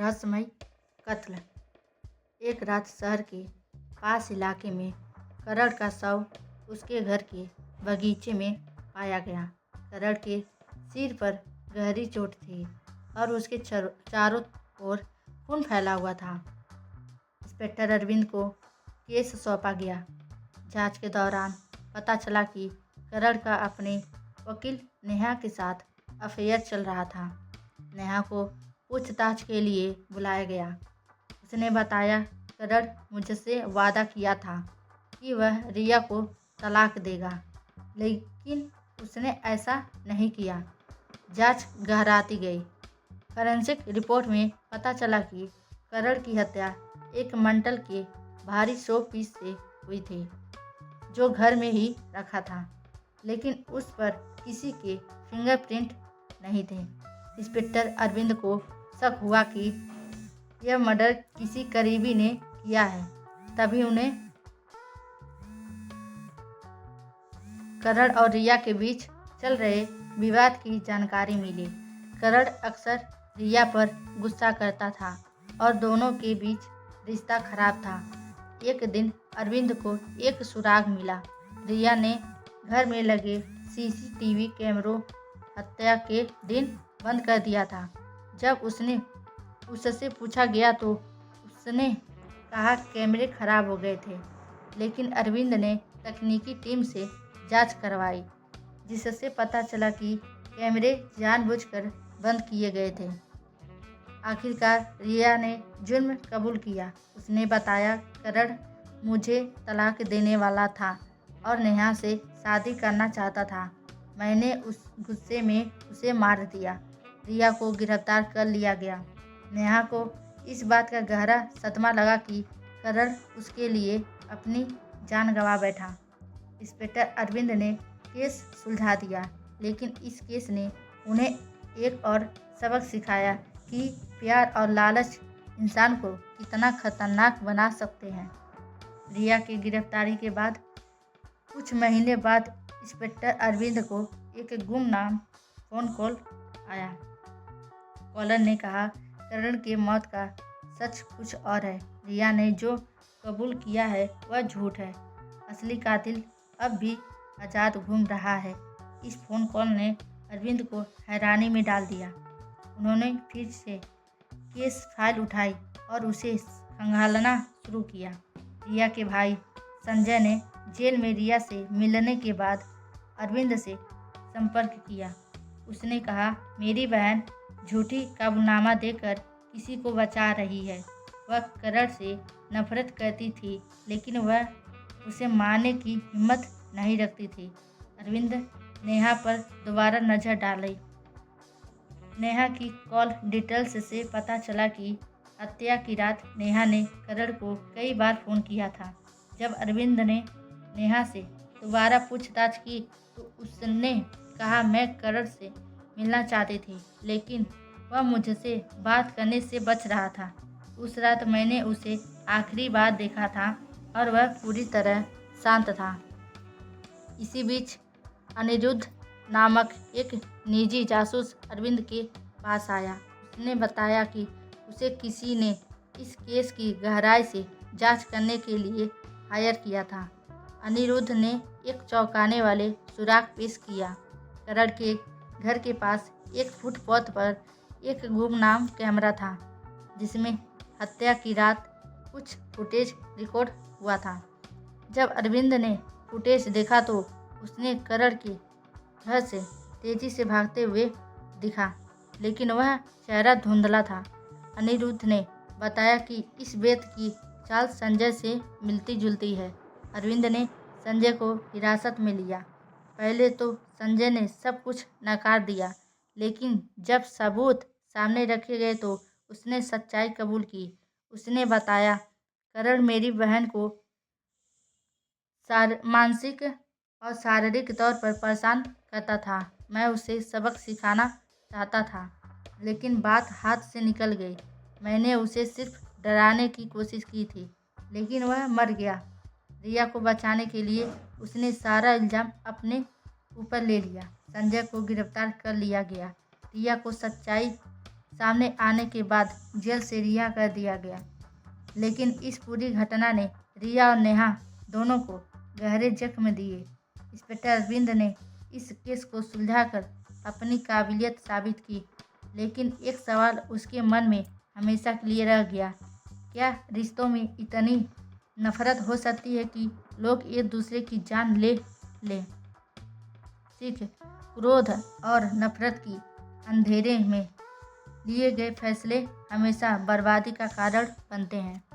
रहस्यमय कत्ल। एक रात शहर के पास इलाके में करण का शव उसके घर के बगीचे में पाया गया। करण के सिर पर गहरी चोट थी और उसके चारों ओर खून फैला हुआ था। इंस्पेक्टर अरविंद को केस सौंपा गया। जांच के दौरान पता चला कि करण का अपने वकील नेहा के साथ अफेयर चल रहा था। नेहा को पूछताछ के लिए बुलाया गया। उसने बताया, करण मुझसे वादा किया था कि वह रिया को तलाक देगा, लेकिन उसने ऐसा नहीं किया। जांच गहराती गई। फॉरेंसिक रिपोर्ट में पता चला कि करण की हत्या एक मेटल के भारी शो पीस से हुई थी, जो घर में ही रखा था, लेकिन उस पर किसी के फिंगरप्रिंट नहीं थे। इंस्पेक्टर अरविंद को शक हुआ कि यह मर्डर किसी करीबी ने किया है। तभी उन्हें करण और रिया के बीच चल रहे विवाद की जानकारी मिली। करण अक्सर रिया पर गुस्सा करता था और दोनों के बीच रिश्ता खराब था। एक दिन अरविंद को एक सुराग मिला। रिया ने घर में लगे सीसीटीवी कैमरों हत्या के दिन बंद कर दिया था। जब उससे पूछा गया तो उसने कहा कैमरे खराब हो गए थे, लेकिन अरविंद ने तकनीकी टीम से जांच करवाई, जिससे पता चला कि कैमरे जानबूझकर बंद किए गए थे। आखिरकार रिया ने जुर्म कबूल किया। उसने बताया, करण मुझे तलाक देने वाला था और नेहा से शादी करना चाहता था। मैंने उस गुस्से में उसे मार दिया। रिया को गिरफ्तार कर लिया गया। नेहा को इस बात का गहरा सदमा लगा कि करण उसके लिए अपनी जान गंवा बैठा। इंस्पेक्टर अरविंद ने केस सुलझा दिया, लेकिन इस केस ने उन्हें एक और सबक सिखाया कि प्यार और लालच इंसान को कितना खतरनाक बना सकते हैं। रिया की गिरफ्तारी के बाद कुछ महीने बाद इंस्पेक्टर अरविंद को एक गुमनाम फोन कॉल आया। कॉलर ने कहा, करण की मौत का सच कुछ और है। रिया ने जो कबूल किया है वह झूठ है। असली कातिल अब भी आज़ाद घूम रहा है। इस फोन कॉल ने अरविंद को हैरानी में डाल दिया। उन्होंने फिर से केस फाइल उठाई और उसे खंगालना शुरू किया। रिया के भाई संजय ने जेल में रिया से मिलने के बाद अरविंद से संपर्क किया। उसने कहा, मेरी बहन झूठी कबूलनामा देकर किसी को बचा रही है। वह करण से नफरत करती थी, लेकिन वह उसे मारने की हिम्मत नहीं रखती थी। अरविंद नेहा पर दोबारा नजर डाली। नेहा की कॉल डिटेल्स से पता चला कि हत्या की रात नेहा ने करण को कई बार फ़ोन किया था। जब अरविंद ने नेहा से दोबारा पूछताछ की तो उसने कहा, मैं करण से मिलना चाहती थी, लेकिन वह मुझसे बात करने से बच रहा था। उस रात मैंने उसे आखिरी बार देखा था और वह पूरी तरह शांत था। इसी बीच अनिरुद्ध नामक एक निजी जासूस अरविंद के पास आया। उसने बताया कि उसे किसी ने इस केस की गहराई से जांच करने के लिए हायर किया था। अनिरुद्ध ने एक चौंकाने वाले सुराग पेश किया। करण के घर के पास एक फुटपाथ पर एक गुमनाम कैमरा था, जिसमें हत्या की रात कुछ फुटेज रिकॉर्ड हुआ था। जब अरविंद ने फुटेज देखा तो उसने करण के घर से तेजी से भागते हुए दिखा, लेकिन वह चेहरा धुंधला था। अनिरुद्ध ने बताया कि इस बेत की चाल संजय से मिलती जुलती है। अरविंद ने संजय को हिरासत में लिया। पहले तो संजय ने सब कुछ नकार दिया, लेकिन जब सबूत सामने रखे गए तो उसने सच्चाई कबूल की। उसने बताया, करण मेरी बहन को मानसिक और शारीरिक तौर पर परेशान करता था। मैं उसे सबक सिखाना चाहता था, लेकिन बात हाथ से निकल गई। मैंने उसे सिर्फ डराने की कोशिश की थी, लेकिन वह मर गया। रिया को बचाने के लिए उसने सारा इल्ज़ाम अपने ऊपर ले लिया। संजय को गिरफ्तार कर लिया गया। रिया को सामने आने के बाद जेल से रिहा कर दिया गया। लेकिन इस पूरी घटना ने रिया और नेहा दोनों को गहरे जख्म दिए। इंस्पेक्टर अरविंद ने इस केस को सुलझाकर अपनी काबिलियत साबित की, लेकिन एक सवाल उसके मन में हमेशा के लिए रह गया, क्या रिश्तों में इतनी नफरत हो सकती है कि लोग एक दूसरे की जान ले लें? ठीक है, क्रोध और नफरत की अंधेरे में लिए गए फैसले हमेशा बर्बादी का कारण बनते हैं।